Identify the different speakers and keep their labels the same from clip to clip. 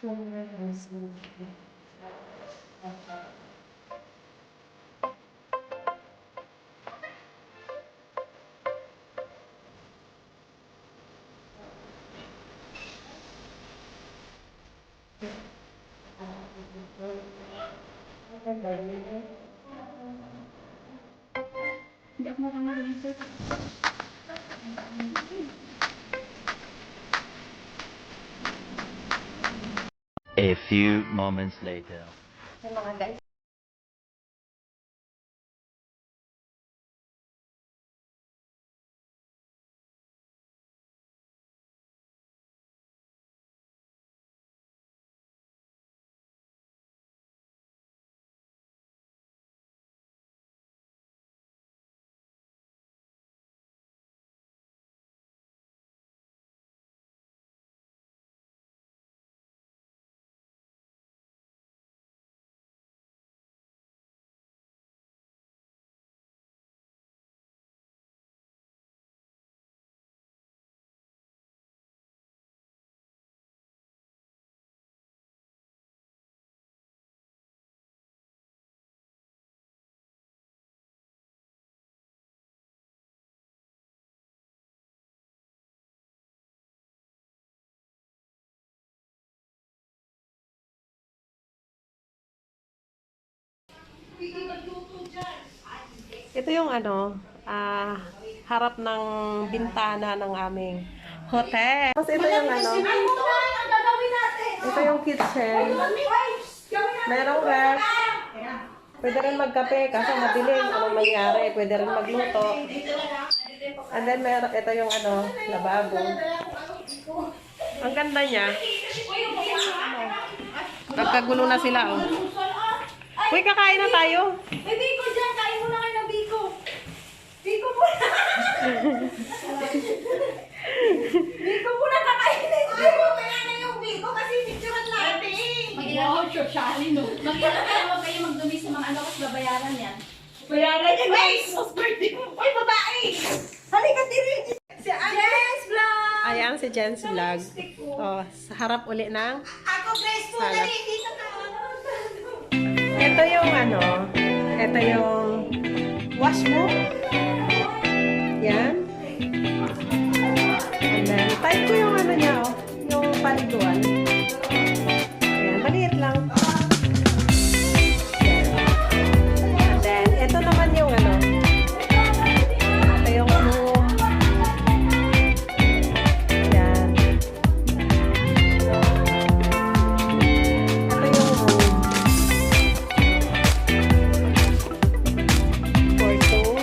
Speaker 1: Hindi ako makangarinig, sir.
Speaker 2: A few moments later.
Speaker 1: Hey, mga guys. Ito yung harap ng bintana ng aming hotel. Tapos ito yung ito yung kitchen. Merong ref. Pwede rin magkape kasi madilim. Anong mangyari? Pwede rin magluto. And then ito yung lababo. Ang ganda niya. Nagkagulo na sila, oh. Uy, kakain na tayo.
Speaker 3: May biko dyan. Kain mo na kayo ng biko. Biko muna. Biko muna kakainin. Biko, kaya na yung biko kasi picturean natin.
Speaker 1: Mag-ilang social, no? Mag-ilang kayo magdumi sa mga kasi babayaran yan.
Speaker 3: Bayaran niya, guys. Uy, babae. Halika, tiri. Si Jens Vlog.
Speaker 1: Ayan, si Jens Vlog. Oh, sa harap uli ng
Speaker 3: Ako, Grace po.
Speaker 1: Salad.
Speaker 3: Dali, dito ka.
Speaker 1: ito yung ito yung wash mo. Yan. And then, type ko yung niya, oh. Yung paliguan. Ayan, maliit lang. And then, ito naman yung ito yung room. Ayan. Ito yung room. For two.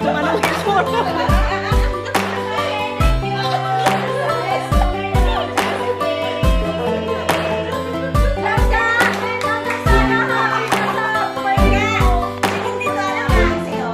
Speaker 1: kung anong itsura. Happy birthday! Happy birthday! Happy birthday to you!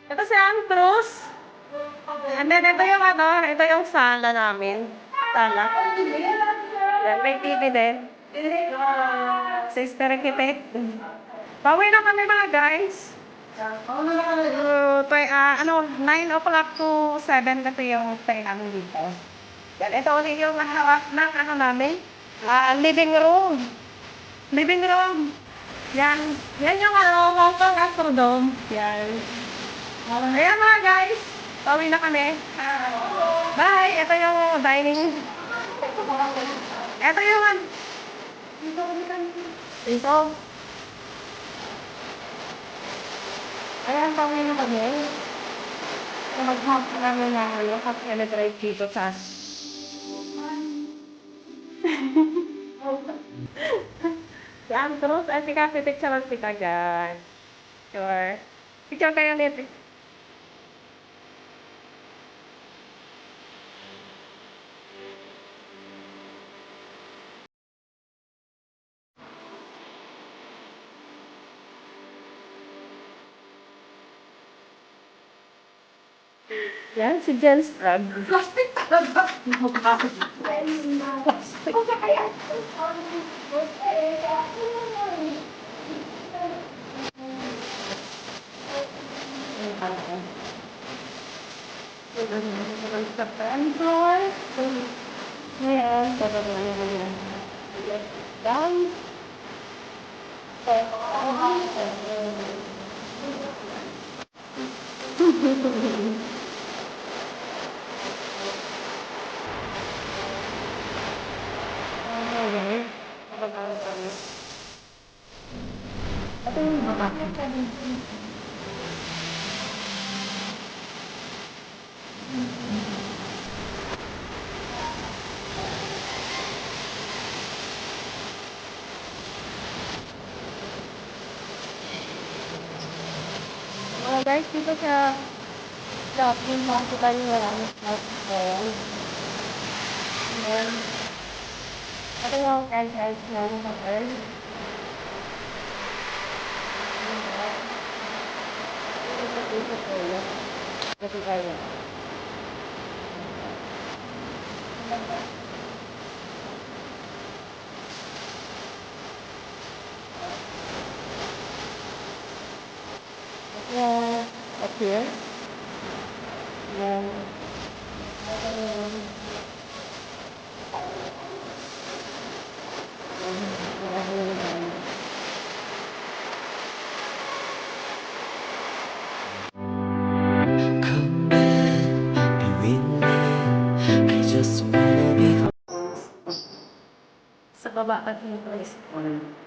Speaker 1: Ito si Andrews. And then, ito yung sala namin. Sala. Then, may TV din. Sister Kitty. Bawi na kami mga guys. 9 o'clock to 7 kasi yung stay namin dito. Yan, ito ulit yung hawak ng namin. Living room. Living room. Yan. Yan yung Hong Kong Astrodome. Yan. Ayan mga guys. Bawi na kami. Bye. Ito yung dining. Ito yung dito. Ayan, bawi na kami. Mag-hop namin na hop and drive dito sa yan, terus kasih picture kita guys. Sure. Picture kayo nito. Yan, si Jen Strag. Plastic talaga. Plastic. Guys, dito sa shopping makikita nyo maraming smartphone. Ayan. Ito yung entrance ng hotel. Ito tayo. Yeah, up here. Yeah. baba ka dito.